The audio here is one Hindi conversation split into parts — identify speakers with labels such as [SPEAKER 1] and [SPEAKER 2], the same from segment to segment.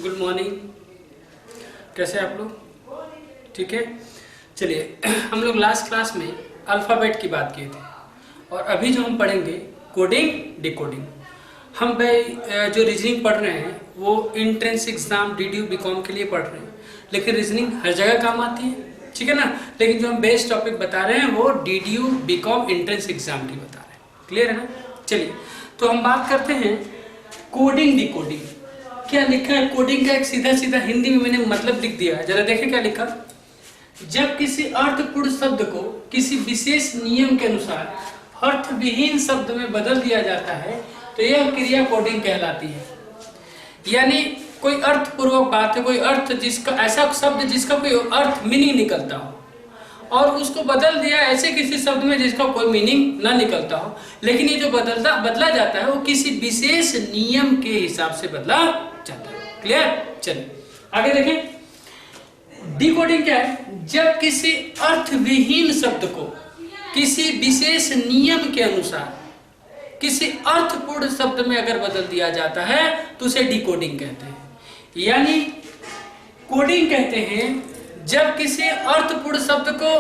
[SPEAKER 1] Good morning. कैसे हैं आप लोग? ठीक है, चलिए हम लोग लास्ट क्लास में अल्फ़ाबेट की बात किए थे और अभी जो हम पढ़ेंगे कोडिंग डिकोडिंग। हम भाई जो रीजनिंग पढ़ रहे हैं वो एंट्रेंस एग्जाम DDU BCom के लिए पढ़ रहे हैं, लेकिन रीजनिंग हर जगह काम आती है, ठीक है ना। लेकिन जो हम बेस्ट टॉपिक बता रहे हैं वो DDU BCom एंट्रेंस एग्जाम की बता रहे हैं। क्लियर है ना? चलिए तो हम बात करते हैं कोडिंग डिकोडिंग। क्या लिखा है कोडिंग का? एक सीधा सीधा हिंदी में मैंने मतलब लिख दिया है, जरा देखें क्या लिखा। जब किसी अर्थपूर्ण शब्द को किसी विशेष नियम के अनुसार अर्थविहीन शब्द में बदल दिया जाता है तो यह क्रिया कोडिंग कहलाती है। यानी कोई अर्थपूर्वक बात है, कोई अर्थ जिसका ऐसा शब्द जिसका कोई अर्थ मीनिंग निकलता हो और उसको बदल दिया ऐसे किसी शब्द में जिसका कोई मीनिंग ना निकलता हो, लेकिन ये जो बदला जाता है वो किसी विशेष नियम के हिसाब से बदला जाता है। क्लियर? चलिए आगे देखें। डिकोडिंग क्या है? जब किसी अर्थविहीन शब्द को किसी विशेष नियम के अनुसार किसी अर्थपूर्ण शब्द में अगर बदल दिया जाता है तो उसे डिकोडिंग कहते हैं। यानी कोडिंग कहते हैं जब किसी अर्थपूर्ण शब्द को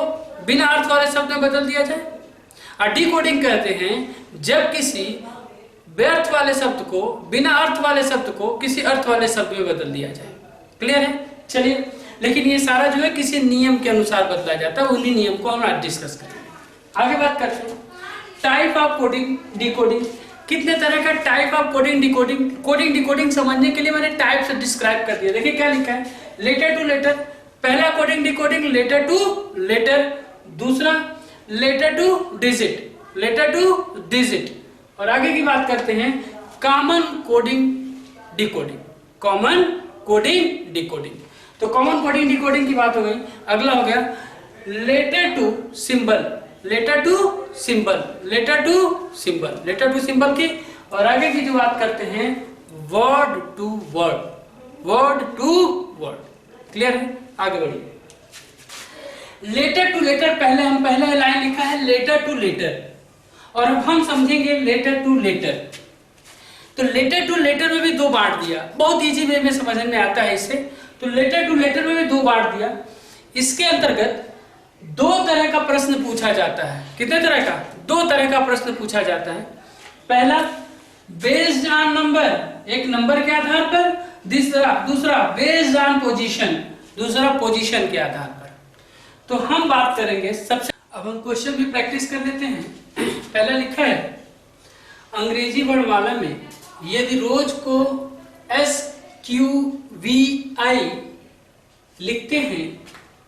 [SPEAKER 1] बिना अर्थ वाले शब्द में बदल दिया जाए, और डिकोडिंग कहते हैं जब किसी व्यर्थ वाले शब्द को बिना अर्थ वाले शब्द को किसी अर्थ वाले शब्द में बदल दिया जाए। क्लियर है? चलिए, लेकिन ये सारा जो है किसी नियम के अनुसार बदला जाता है, उन्हीं नियम को हम आज डिस्कस करेंगे। आगे बात करते हैं टाइप ऑफ कोडिंग डिकोडिंग। कितने तरह का type of coding decoding. Coding decoding समझने के लिए मैंने टाइप से डिस्क्राइब कर दिया। देखिए क्या लिखा है, लेटर टू लेटर। पहला coding decoding letter to letter, दूसरा letter to digit, letter to digit. और आगे की बात करते हैं common coding decoding, common coding decoding. तो कॉमन कोडिंग डिकोडिंग की बात हो गई। अगला हो गया letter to symbol, letter to symbol, letter to symbol, letter to symbol की। और आगे की जो बात करते हैं word to word, word to word. Clear है? आगे बढ़िए। लेटर टू लेटर, पहले लाइन लिखा है लेटर टू लेटर, और अब हम समझेंगे लेटर टू लेटर। तो लेटर टू लेटर में भी दो बांट दिया, बहुत इजी वे में समझ में आता है इससे। तो लेटर टू लेटर में भी दो बांट दिया। इसके अंतर्गत दो तरह का प्रश्न पूछा जाता है। कितने तरह का? दो तरह का प्रश्न पूछा जाता है। पहला बेस्ड ऑन नंबर, एक नंबर के आधार पर, दूसरा बेस्ड ऑन पोजीशन, दूसरा पोजीशन के आधार पर। तो हम बात करेंगे सबसे, अब हम क्वेश्चन भी प्रैक्टिस कर लेते हैं। पहला लिखा है अंग्रेजी वर्णमाला में यदि रोज को SQVI लिखते हैं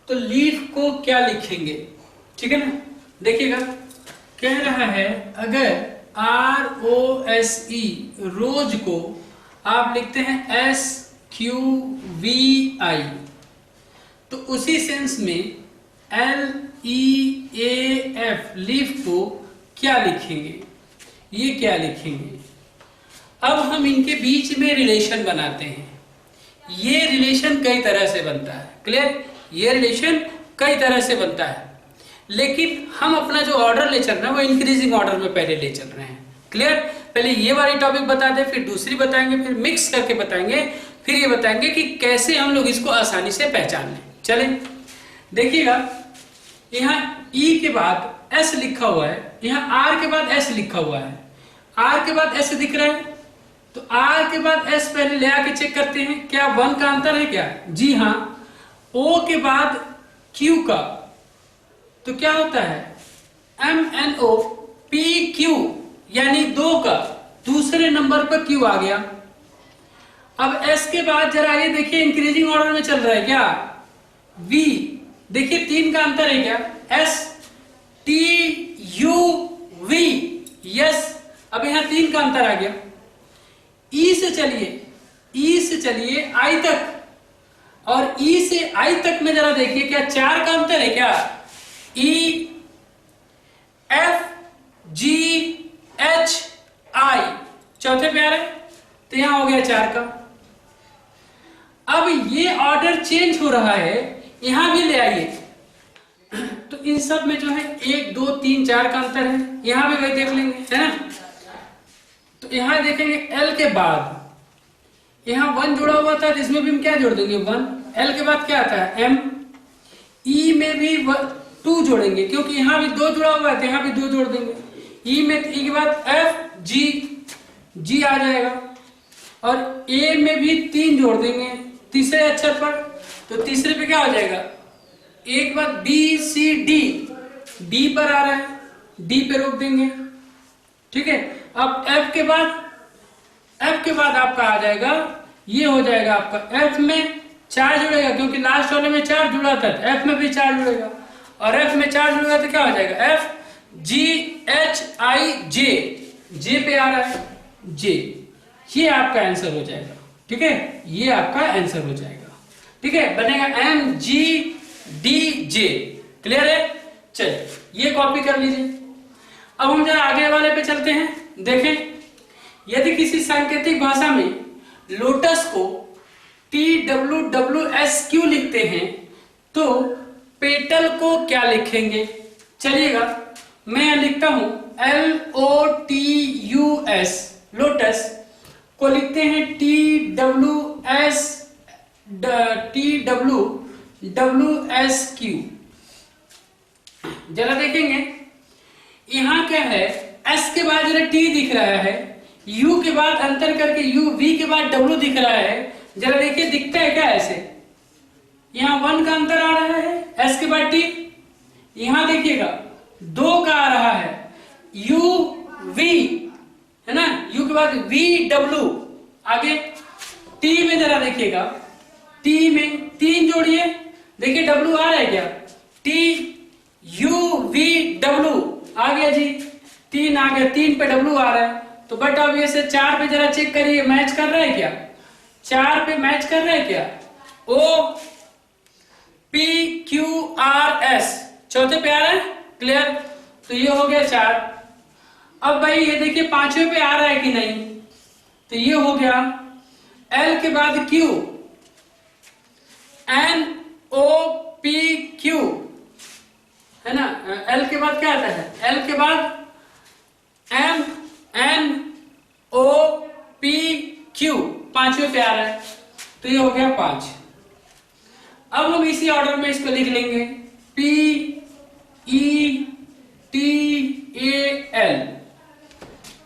[SPEAKER 1] तो लीफ को क्या लिखेंगे? ठीक है ना? देखिएगा कह रहा है अगर ROSE रोज को आप लिखते हैं SQVI तो उसी सेंस में LEAF लीफ को क्या लिखेंगे? ये क्या लिखेंगे? अब हम इनके बीच में रिलेशन बनाते हैं। ये रिलेशन कई तरह से बनता है। क्लियर? ये रिलेशन कई तरह से बनता है, लेकिन हम अपना जो ऑर्डर ले चल रहे हैं वो इंक्रीजिंग ऑर्डर में पहले ले चल रहे हैं। क्लियर? पहले ये वाली टॉपिक बता दें, फिर दूसरी बताएंगे, फिर मिक्स करके बताएंगे, फिर ये बताएंगे कि कैसे हम लोग इसको आसानी से पहचान लें। चलें, देखिएगा यहाँ E के बाद S लिखा हुआ है, यहाँ R के बाद S लिखा हुआ है। R के बाद S दिख रहा है तो R के बाद S पहले ले आके चेक करते हैं क्या 1 का अंतर है क्या? जी हाँ। O के बाद Q का तो क्या होता है MNOPQ, यानी 2 का दूसरे नंबर पर Q आ गया। अब S के बाद जरा ये देखिए इंक्रीजिंग ऑर्डर में चल रहा है क्या? V, देखिए 3 का अंतर है क्या? STUV, yes. अब यहाँ 3 का अंतर आ गया। E से चलिए I तक, और E से I तक में जरा देखिए क्या 4 का अंतर है क्या? EFGHI चौथे पे आ रहा है तो यहां हो गया 4 का। अब ये ऑर्डर चेंज हो रहा है, यहां भी ले आइए तो इन सब में जो है 1 2 3 4 का अंतर है। यहां भी वही देख लेंगे, है ना? तो यहां देखेंगे L के बाद यहाँ 1 जुड़ा हुआ था, इसमें भी हम क्या जोड़ देंगे 1। L के बाद क्या आता है M। E में भी 2 जोड़ेंगे क्योंकि यहाँ भी 2 जुड़ा हुआ है, तो यहाँ भी 2 जोड़ देंगे। E के बाद F G आ जाएगा। और A में भी 3 जोड़ देंगे तीसरे अक्षर पर, तो तीसरे पे क्या हो जाएगा, A के बाद B C D, D पर आ रहा है, D पे रोक देंगे। ठीक है, अब F के बाद आपका आ जाएगा, ये हो जाएगा आपका F में 4 जुड़ेगा क्योंकि लास्ट वाले में 4 जुड़ा था, F में भी 4 जुड़ेगा। और F में 4 जुड़ेगा तो क्या हो जाएगा F G H I J पे आ रहा है J, ये आपका आंसर हो जाएगा। ठीक है, ये आपका आंसर हो जाएगा। ठीक है, बनेगा MGDJ। क्लियर है? चलिए ये कॉपी कर लीजिए। अब हम जरा आगे वाले पे चलते हैं। देखें, यदि किसी सांकेतिक भाषा में लोटस को TWWSQ लिखते हैं तो पेटल को क्या लिखेंगे? चलिएगा, मैं लिखता हूं LOTUS, लोटस को लिखते हैं TWWSQ। जरा देखेंगे यहां क्या है, S के बाद जरा T दिख रहा है, U के बाद अंतर करके V के बाद W दिख रहा है। जरा देखिए दिखता है क्या ऐसे, यहाँ 1 का अंतर आ रहा है, S के बाद T, यहां देखिएगा 2 का आ रहा है, UV है ना, U के बाद VW आगे। T में जरा देखिएगा, T में 3 जोड़िए, देखिए W आ रहा है क्या, TUVW आ गया जी, 3 आ गया, 3 पे W आ रहा है। तो बट अब ये से 4 पे जरा चेक करिए, मैच कर रहा है क्या, 4 पे मैच कर रहा है क्या, OPQRS चौथे पे आ रहा है। क्लियर? तो ये हो गया 4। अब भाई ये देखिए 5वें पे आ रहा है कि नहीं, तो ये हो गया L के बाद Q, NOPQ है ना, L के बाद क्या आता है, L के बाद MNOPQ 5वें पे आ रहा है, तो ये हो गया 5। अब हम इसी ऑर्डर में इसको लिख लेंगे PETAL।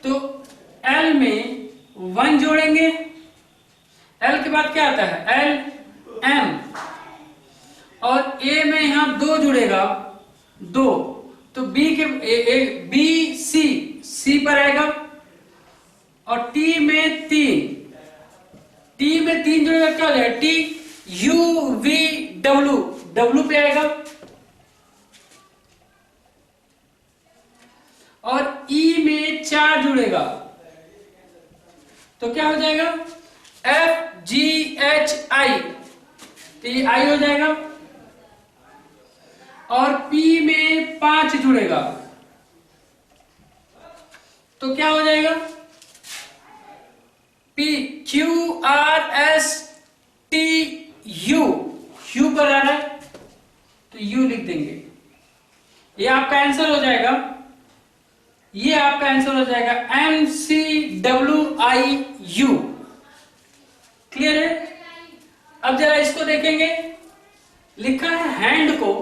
[SPEAKER 1] तो L में 1 जोड़ेंगे, L के बाद क्या आता है LM, और A में यहां 2 जुड़ेगा 2, तो B के BC C पर आएगा, और T में 3 जुड़ेगा, क्या हो जाएगा TUVW W पे आएगा, और E में 4 जुड़ेगा तो क्या हो जाएगा FGHI, तो ये I हो जाएगा, और P में 5 जुड़ेगा तो क्या हो जाएगा PQRSTU, U पर आ रहा है तो U लिख देंगे। ये आपका आंसर हो जाएगा, ये आपका आंसर हो जाएगा MCWIU। क्लियर है? अब जरा इसको देखेंगे, लिखा है हैंड को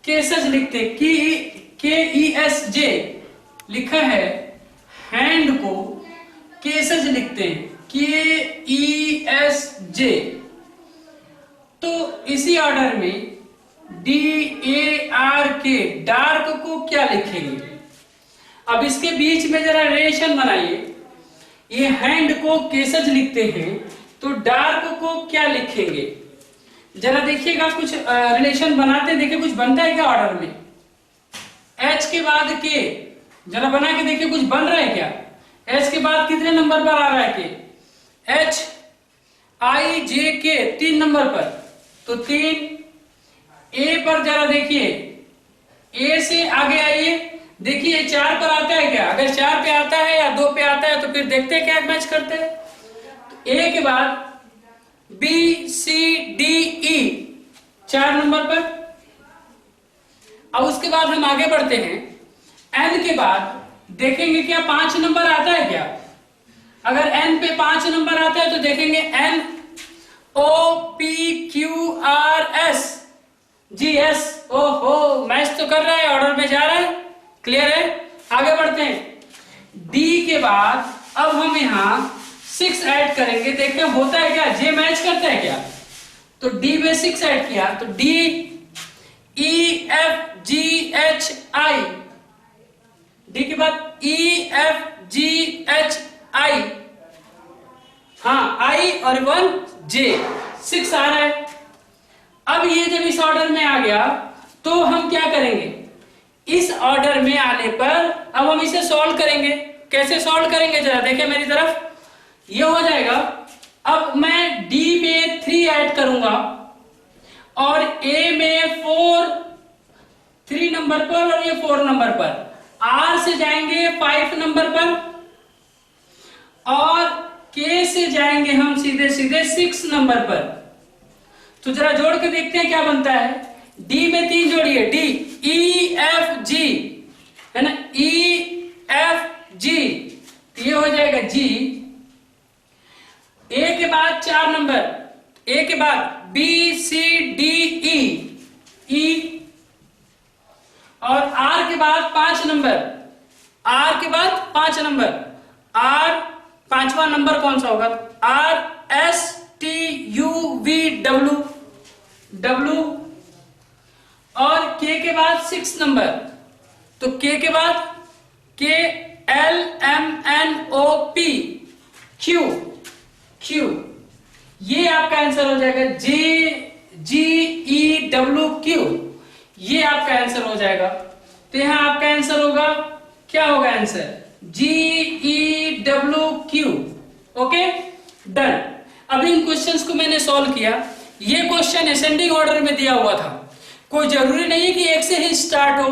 [SPEAKER 1] केसज लिखते हैं, KESJ लिखा है, हैंड को केसज लिखते हैं KESJ। तो इसी ऑर्डर में DARK, डार्क को क्या लिखेंगे? अब इसके बीच में जरा रिलेशन बनाइए, ये हैंड को केसज लिखते हैं तो डार्क को क्या लिखेंगे? जरा देखिएगा, कुछ रिलेशन बनाते हैं, देखिए कुछ बनता है क्या ऑर्डर में। H के बाद K, जरा बना के देखिए कुछ बन रहा है क्या। H के बाद कितने नंबर पर आ रहा है K? HIJK 3 नंबर पर, तो 3। A पर जरा देखिए, A से आगे आइए, देखिए 4 पर आता है क्या, अगर 4 पे आता है या 2 पे आता है तो फिर देखते हैं क्या मैच करते हैं। तो A के बाद BCDE 4 नंबर पर। अब उसके बाद हम आगे बढ़ते हैं, N के बाद देखेंगे क्या 5 नंबर आता है क्या, अगर एन पे 5 नंबर आता है तो देखेंगे N O P Q R S G S. ओहो, मैच तो कर रहा है, ऑर्डर में जा रहा है। क्लियर है? आगे बढ़ते हैं। डी के बाद अब हम यहां 6 ऐड करेंगे, देखते हैं होता है क्या, जे मैच करता है क्या। तो डी में 6 ऐड किया तो D E F G H I, D के बाद E F G H I, हाँ आई और 1 जे, 6 आ रहा है। अब ये जब इस ऑर्डर में आ गया तो हम क्या करेंगे, इस ऑर्डर में आने पर अब हम इसे सॉल्व करेंगे। कैसे सॉल्व करेंगे जरा देखें मेरी तरफ। ये हो जाएगा, अब मैं डी में 3 ऐड करूंगा और ए में 3 नंबर पर और ये 4 नंबर पर, आर से जाएंगे 5 नंबर पर और के से जाएंगे हम सीधे सीधे 6 नंबर पर। तो जरा जोड़ के देखते हैं क्या बनता है। डी में 3 जोड़िए, डी ई एफ जी है ना, ई एफ जी, ये हो जाएगा जी। ए के बाद 4 नंबर, ए के बाद बी सी डी ई, और आर के बाद 5 नंबर, आर के बाद 5 नंबर, आर 5वां नंबर कौन सा होगा, R S T U V W W, और के बाद 6 नंबर, तो के के बाद K L M N O P Q Q, ये आपका आंसर हो जाएगा। जे जी ई डब्ल्यू क्यू, ये आपका आंसर हो जाएगा। तो यहां आपका आंसर होगा, क्या होगा answer, G E W Q. Okay done. अब इन क्वेश्चंस को मैंने सॉल्व किया। ये क्वेश्चन असेंडिंग ऑर्डर में दिया हुआ था, कोई जरूरी नहीं है कि एक से ही स्टार्ट हो,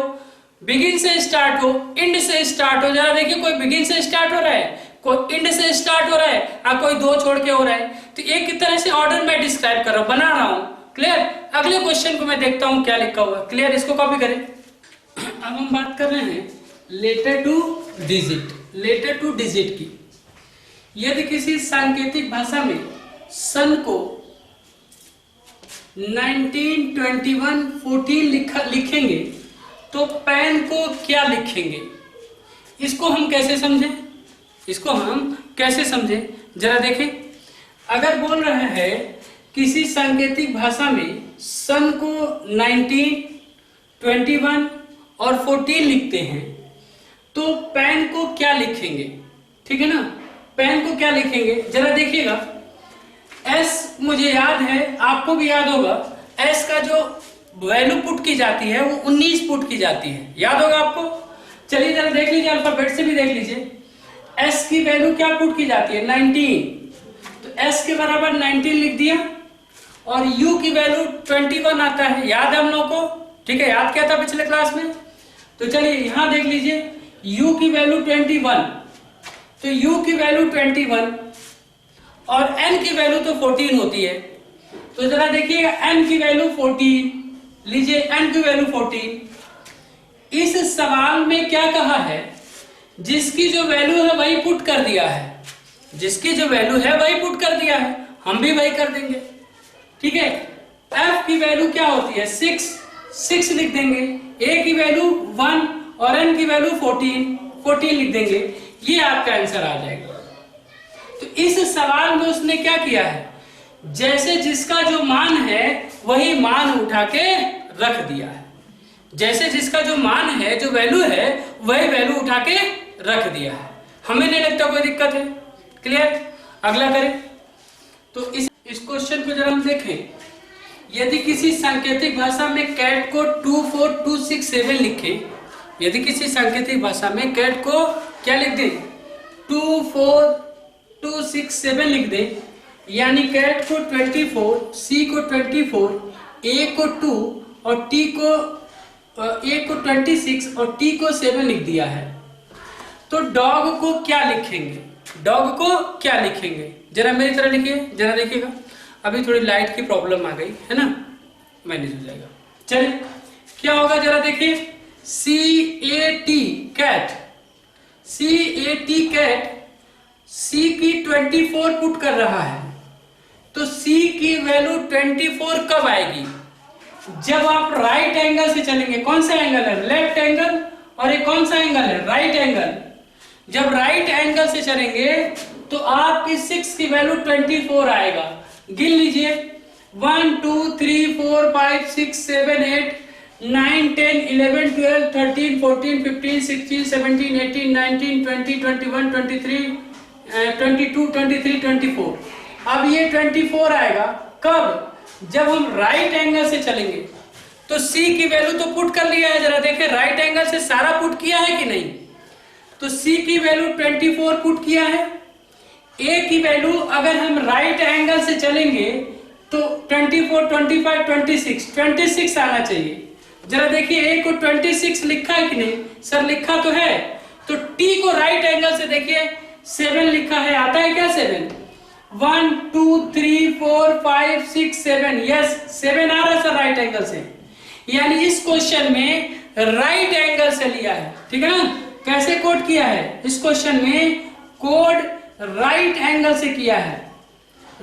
[SPEAKER 1] बिगिन से स्टार्ट हो, इंड से स्टार्ट हो। जरा देखिए, कोई बिगिन से स्टार्ट हो रहा है, कोई इंड से स्टार्ट हो रहा है, और कोई 2 छोड़ के हो रहा है। तो एक तरह से ऑर्डर में डिस्क्राइब कर रहा हूं, बना रहा हूं। क्लियर? अगले क्वेश्चन को मैं देखता हूं क्या लिखा हुआ है। क्लियर? इसको कॉपी करें। अब हम बात कर रहे हैं letter to digit, letter to digit की। यदि किसी सांकेतिक भाषा में सन को 1921 लिखेंगे तो पैन को क्या लिखेंगे, इसको हम कैसे समझें, इसको हम कैसे समझें जरा देखें। अगर बोल रहा है किसी सांकेतिक भाषा में सन को 1921 और 14 लिखते हैं तो पैन को क्या लिखेंगे, ठीक है ना, पैन को क्या लिखेंगे जरा देखिएगा। एस मुझे याद है, आपको भी याद होगा, एस का जो वैल्यू पुट की जाती है वो 19 पुट की जाती है, याद होगा आपको। चलिए जरा देख लीजिए, अल्फाबेट से भी देख लीजिए। एस की वैल्यू क्या पुट की जाती है, 19, तो एस के बराबर 19 लिख दिया। और यू की वैल्यू 21 आता है, याद है हम लोग को, ठीक है, याद किया था पिछले क्लास में। तो चलिए यहां देख लीजिए, यू की वैल्यू 21, तो यू की वैल्यू 21 और एन की वैल्यू तो 14 होती है। तो जरा देखिएगा, एन की वैल्यू 14 लीजिए, एन की वैल्यू 14। इस सवाल में क्या कहा है, जिसकी जो वैल्यू है वही पुट कर दिया है, जिसकी जो वैल्यू है वही पुट कर दिया है, हम भी वही कर देंगे, ठीक है। एफ की वैल्यू क्या होती है, 6 लिख देंगे, ए की वैल्यू 1 और एन की वैल्यू 14 लिख देंगे, ये आपका आंसर आ जाएगा। तो इस सवाल में उसने क्या किया है, जैसे जिसका जो मान है वही मान उठा के रख दिया है, जैसे जिसका जो मान है, जो वैल्यू है वही वैल्यू उठा के रख दिया है। हमें नहीं लगता कोई दिक्कत है। क्लियर? अगला करें। तो इस क्वेश्चन को जरा हम देखें। यदि किसी सांकेतिक भाषा में कैट को 24267 लिखे, यदि किसी सांकेतिक भाषा में कैट को क्या लिख दे, 24267 लिख दे, यानी कैट को 24, सी को 24, ए को 2 और टी को ए को 26 और टी को 7 लिख दिया है, तो डॉग को क्या लिखेंगे, डॉग को क्या लिखेंगे जरा मेरी तरह लिखिए, जरा देखिएगा। अभी थोड़ी लाइट की प्रॉब्लम आ गई है ना, मैनेज हो जाएगा। चलिए क्या होगा जरा देखिए, CAT cat, CAT cat C की 24 पुट कर रहा है, तो C की वैल्यू 24 कब आएगी? जब आप राइट एंगल से चलेंगे। कौन सा एंगल है? Left angle. और ये कौन सा एंगल है? Right angle. जब राइट एंगल से चलेंगे तो आपकी 6 की वैल्यू 24 आएगा। गिन लीजिए, 1 2 3 4 5 6 7 8 9 10 11 12 13 14 15 16 17 18 19 20 21 23 22 23 24। अब ये 24 आएगा कब? जब हम राइट एंगल से चलेंगे। तो C की वैल्यू तो पुट कर लिया है, जरा देखें राइट एंगल से सारा पुट किया है कि नहीं? तो C की वैल्यू 24 पुट किया है। A की वैल्यू अगर हम राइट एंगल से चलेंगे तो 24 25 26 आना चाहिए। जरा देखिए A को 26 लिखा है कि नहीं? सर लिखा तो है। तो T को राइट एंगल से देखिए 7 लिखा है, आता है क्या 7? 1 2 3 4 5 6 7, यस 7 आ रहा है सर राइट एंगल से। यानी इस क्वेश्चन में राइट एंगल से लिया है, ठीक है ना? कैसे कोड किया है? इस क्वेश्चन में कोड राइट एंगल से किया है,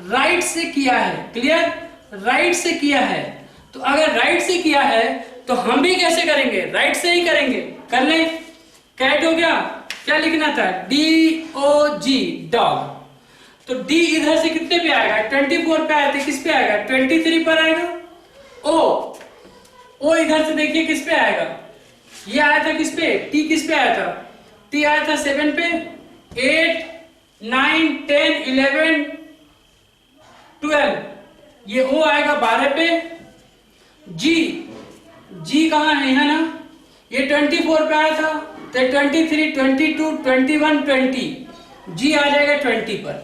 [SPEAKER 1] राइट से किया है। क्लियर? राइट से किया है। तो अगर राइट से किया है तो हम भी कैसे करेंगे? राइट से ही करेंगे। कर ले, कैट हो गया। क्या लिखना था? DOG, dog. तो D इधर से कितने पे आएगा? 24 पे आया था, किस पे आएगा? 23 पर आएगा। O इधर से देखिए किस पे आएगा? ये आया था किस पे? T किस पे आया था? T आया था 7 पे। 8 9 10 11 12, ये O आएगा 12 पे। G कहाँ है? यहाँ ना, ये 24 पे आया था, तो 23 22 21 20, G आ जाएगा 20 पर।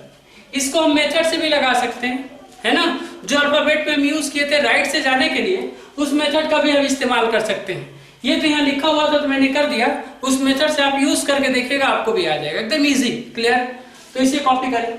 [SPEAKER 1] इसको हम मेथड से भी लगा सकते हैं, है ना? जो अल्फाबेट पे हम यूज किए थे राइट से जाने के लिए, उस मेथड का भी हम इस्तेमाल कर सकते हैं। ये तो यहाँ लिखा हुआ था तो मैंने कर दिया, उस मेथड से आप यूज करके देखिएगा, आपको भी आ जाएगा एकदम इजी। क्लियर? तो इसे कॉपी करें।